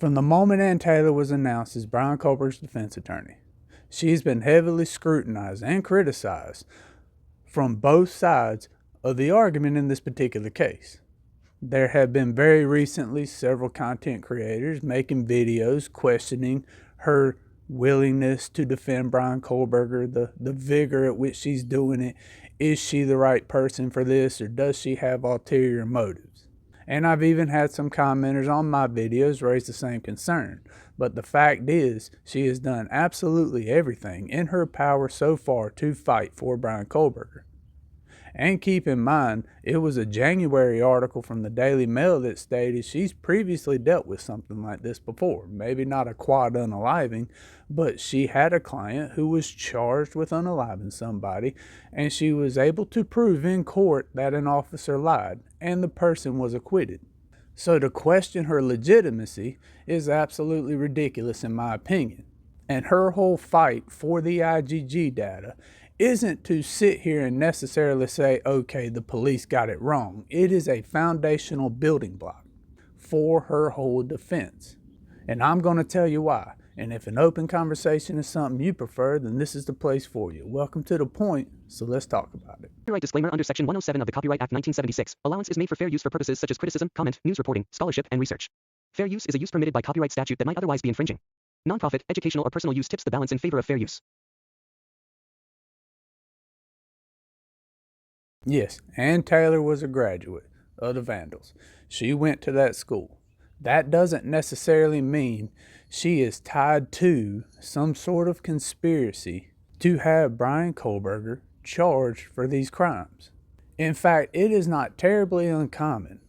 From the moment Ann Taylor was announced as Bryan Kohberger's defense attorney, she's been heavily scrutinized and criticized from both sides of the argument in this particular case. There have been very recently several content creators making videos questioning her willingness to defend Bryan Kohberger, the vigor at which she's doing it. Is she the right person for this, or does she have ulterior motives? And I've even had some commenters on my videos raise the same concern. But the fact is, she has done absolutely everything in her power so far to fight for Bryan Kohberger. And keep in mind, it was a January article from the Daily Mail that stated she's previously dealt with something like this before. Maybe not a quad unaliving, but she had a client who was charged with unaliving somebody, and she was able to prove in court that an officer lied, and the person was acquitted. So to question her legitimacy is absolutely ridiculous in my opinion. And her whole fight for the IGG data isn't to sit here and necessarily say, okay, the police got it wrong. It is a foundational building block for her whole defense. And I'm going to tell you why. And if an open conversation is something you prefer, then this is the place for you. Welcome to The Point, so let's talk about it. Copyright disclaimer under Section 107 of the Copyright Act 1976. Allowance is made for fair use for purposes such as criticism, comment, news reporting, scholarship, and research. Fair use is a use permitted by copyright statute that might otherwise be infringing. Nonprofit, educational, or personal use tips the balance in favor of fair use. Yes, Ann Taylor was a graduate of the Vandals. She went to that school. That doesn't necessarily mean she is tied to some sort of conspiracy to have Bryan Kohberger charged for these crimes. In fact, it is not terribly uncommon,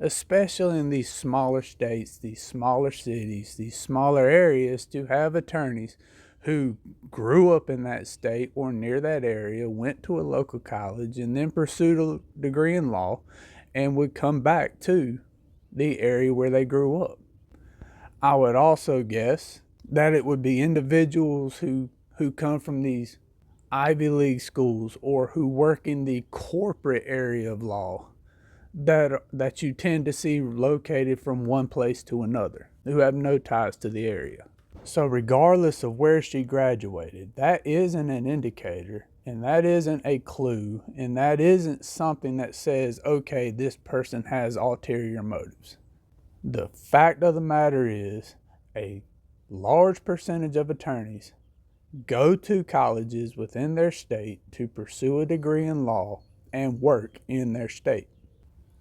especially in these smaller states, these smaller cities, these smaller areas, to have attorneys who grew up in that state or near that area, went to a local college, and then pursued a degree in law, and would come back to the area where they grew up. I would also guess that it would be individuals who come from these Ivy League schools or who work in the corporate area of law that you tend to see located from one place to another, who have no ties to the area. So regardless of where she graduated, that isn't an indicator, and that isn't a clue, and that isn't something that says, okay, this person has ulterior motives. The fact of the matter is, a large percentage of attorneys go to colleges within their state to pursue a degree in law and work in their state.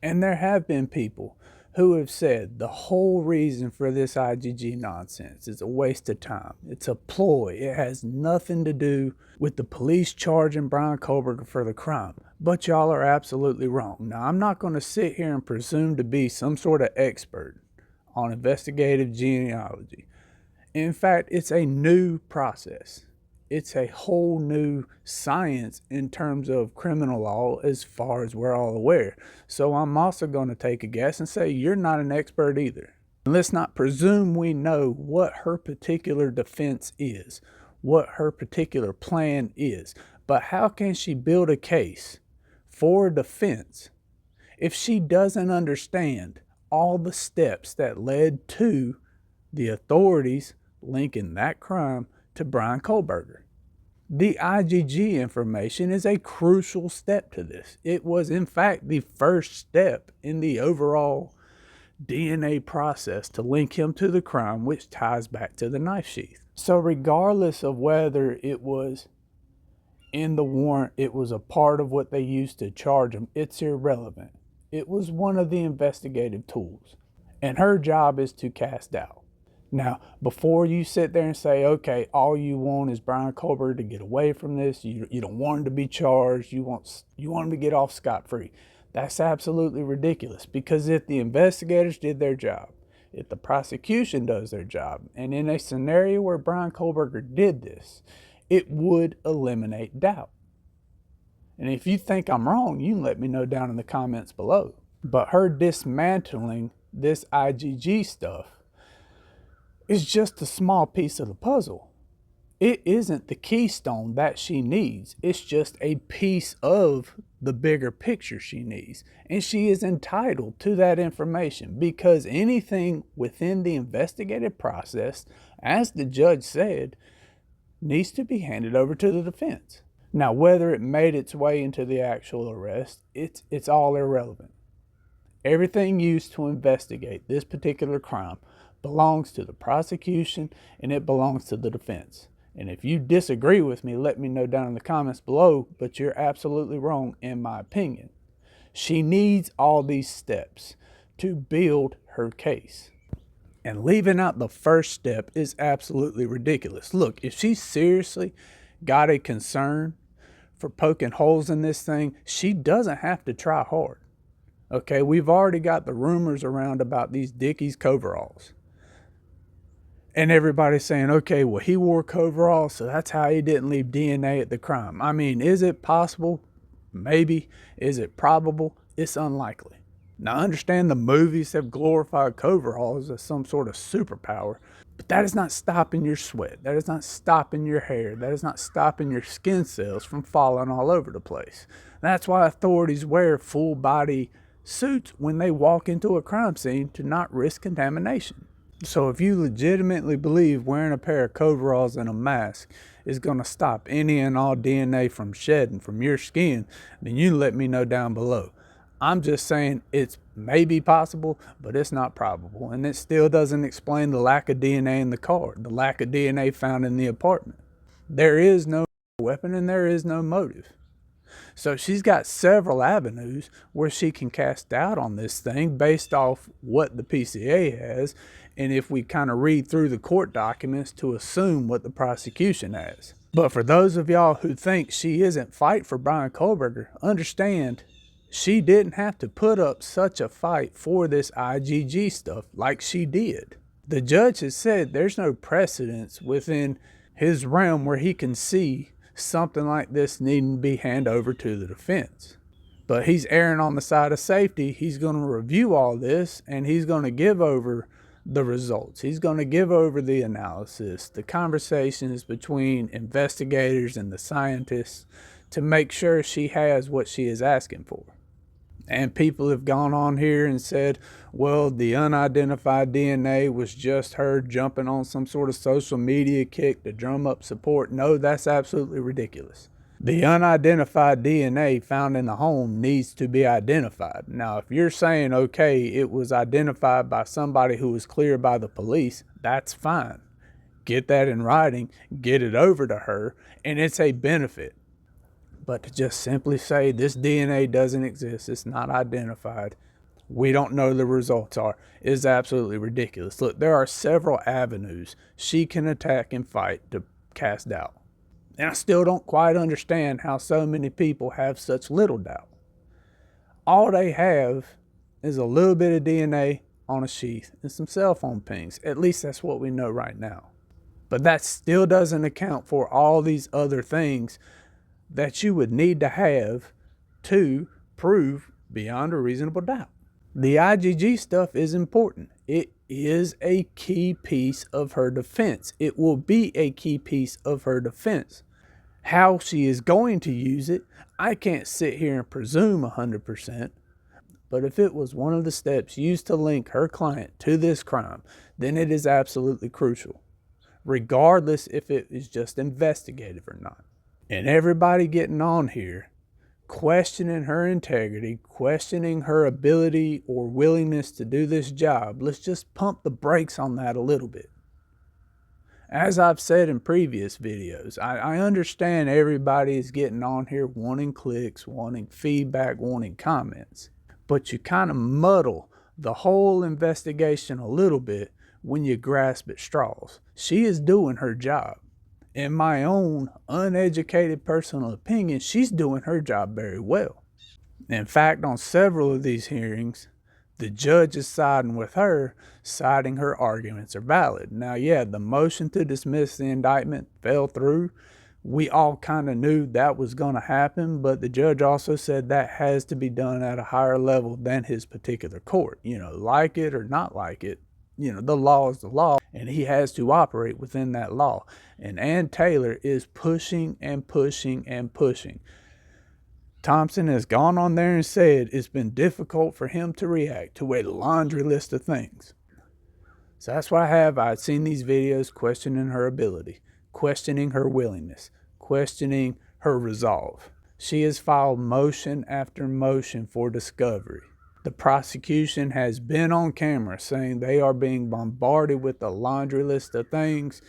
And there have been people who have said the whole reason for this IGG nonsense is a waste of time. It's a ploy. It has nothing to do with the police charging Bryan Kohberger for the crime. But y'all are absolutely wrong. Now, I'm not going to sit here and presume to be some sort of expert on investigative genealogy. In fact, it's a new process. It's a whole new science in terms of criminal law as far as we're all aware. So I'm also going to take a guess and say you're not an expert either. And let's not presume we know what her particular defense is, what her particular plan is. But how can she build a case for defense if she doesn't understand all the steps that led to the authorities linking that crime to Bryan Kohberger? The IGG information is a crucial step to this. It was, in fact, the first step in the overall DNA process to link him to the crime, which ties back to the knife sheath. So regardless of whether it was in the warrant, it was a part of what they used to charge him, it's irrelevant. It was one of the investigative tools. And her job is to cast doubt. Now, before you sit there and say, okay, all you want is Bryan Kohberger to get away from this, you don't want him to be charged, you want him to get off scot-free. That's absolutely ridiculous, because if the investigators did their job, if the prosecution does their job, and in a scenario where Bryan Kohberger did this, it would eliminate doubt. And if you think I'm wrong, you can let me know down in the comments below. But her dismantling this IGG stuff is just a small piece of the puzzle. It isn't the keystone that she needs. It's just a piece of the bigger picture she needs. And she is entitled to that information because anything within the investigative process, as the judge said, needs to be handed over to the defense. Now, whether it made its way into the actual arrest, it's all irrelevant. Everything used to investigate this particular crime belongs to the prosecution and it belongs to the defense. And if you disagree with me, let me know down in the comments below, but you're absolutely wrong in my opinion. She needs all these steps to build her case. And leaving out the first step is absolutely ridiculous. Look, if she seriously got a concern for poking holes in this thing, she doesn't have to try hard. Okay, we've already got the rumors around about these Dickies coveralls. And everybody's saying, okay, well, he wore coveralls, so that's how he didn't leave DNA at the crime. I mean, is it possible? Maybe. Is it probable? It's unlikely. Now, I understand the movies have glorified coveralls as some sort of superpower, but that is not stopping your sweat. That is not stopping your hair. That is not stopping your skin cells from falling all over the place. That's why authorities wear full body suits when they walk into a crime scene to not risk contamination. So if you legitimately believe wearing a pair of coveralls and a mask is going to stop any and all DNA from shedding from your skin, then you let me know down below. I'm just saying it's maybe possible, but it's not probable. And it still doesn't explain the lack of DNA in the car, the lack of DNA found in the apartment. There is no weapon and there is no motive. So she's got several avenues where she can cast doubt on this thing based off what the PCA has, and if we kind of read through the court documents to assume what the prosecution has. But for those of y'all who think she isn't fight for Bryan Kohberger, understand she didn't have to put up such a fight for this IGG stuff like she did. The judge has said there's no precedence within his realm where he can see something like this needing to be handed over to the defense. But he's erring on the side of safety. He's going to review all this and he's going to give over the results. He's going to give over the analysis, the conversations between investigators and the scientists to make sure she has what she is asking for. And people have gone on here and said, well, the unidentified DNA was just her jumping on some sort of social media kick to drum up support. No, that's absolutely ridiculous. The unidentified DNA found in the home needs to be identified. Now, if you're saying, okay, it was identified by somebody who was cleared by the police, that's fine. Get that in writing, get it over to her, and it's a benefit. But to just simply say this DNA doesn't exist, it's not identified, we don't know the results are, is absolutely ridiculous. Look, there are several avenues she can attack and fight to cast doubt. And I still don't quite understand how so many people have such little doubt. All they have is a little bit of DNA on a sheath and some cell phone pings. At least that's what we know right now. But that still doesn't account for all these other things that you would need to have to prove beyond a reasonable doubt. The IGG stuff is important. It is a key piece of her defense. It will be a key piece of her defense. How she is going to use it, I can't sit here and presume 100%, but if it was one of the steps used to link her client to this crime, then it is absolutely crucial, regardless if it is just investigative or not. And everybody getting on here, questioning her integrity, questioning her ability or willingness to do this job, let's just pump the brakes on that a little bit. As I've said in previous videos, I understand everybody is getting on here wanting clicks, wanting feedback, wanting comments, but you kind of muddle the whole investigation a little bit when you grasp at straws. She is doing her job. In my own uneducated personal opinion, she's doing her job very well. In fact, on several of these hearings, the judge is siding with her, citing her arguments are valid. Now, yeah, the motion to dismiss the indictment fell through. We all kind of knew that was going to happen, but the judge also said that has to be done at a higher level than his particular court. You know, like it or not like it, you know, the law is the law, and he has to operate within that law. And Ann Taylor is pushing and pushing and pushing. Thompson has gone on there and said it's been difficult for him to react to a laundry list of things. So that's why I've seen these videos questioning her ability, questioning her willingness, questioning her resolve. She has filed motion after motion for discovery. The prosecution has been on camera saying they are being bombarded with a laundry list of things,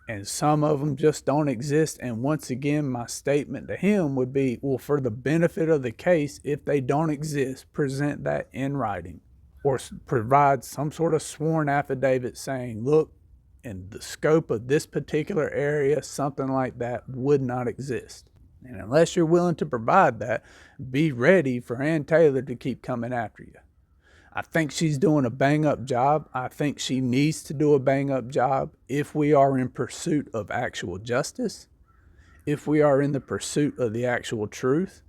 and some of them just don't exist. And once again, my statement to him would be, well, for the benefit of the case, if they don't exist, present that in writing, or provide some sort of sworn affidavit saying, look, in the scope of this particular area, something like that would not exist. And unless you're willing to provide that, be ready for Ann Taylor to keep coming after you. I think she's doing a bang-up job. I think she needs to do a bang-up job if we are in pursuit of actual justice, if we are in the pursuit of the actual truth.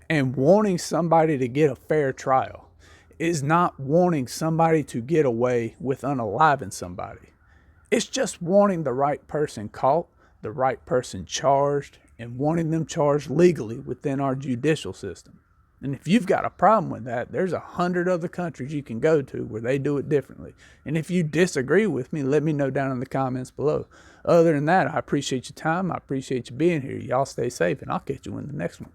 And wanting somebody to get a fair trial is not wanting somebody to get away with unaliving somebody. It's just wanting the right person caught, the right person charged, and wanting them charged legally within our judicial system. And if you've got a problem with that, there's 100 other countries you can go to where they do it differently. And if you disagree with me, let me know down in the comments below. Other than that, I appreciate your time. I appreciate you being here. Y'all stay safe, and I'll catch you in the next one.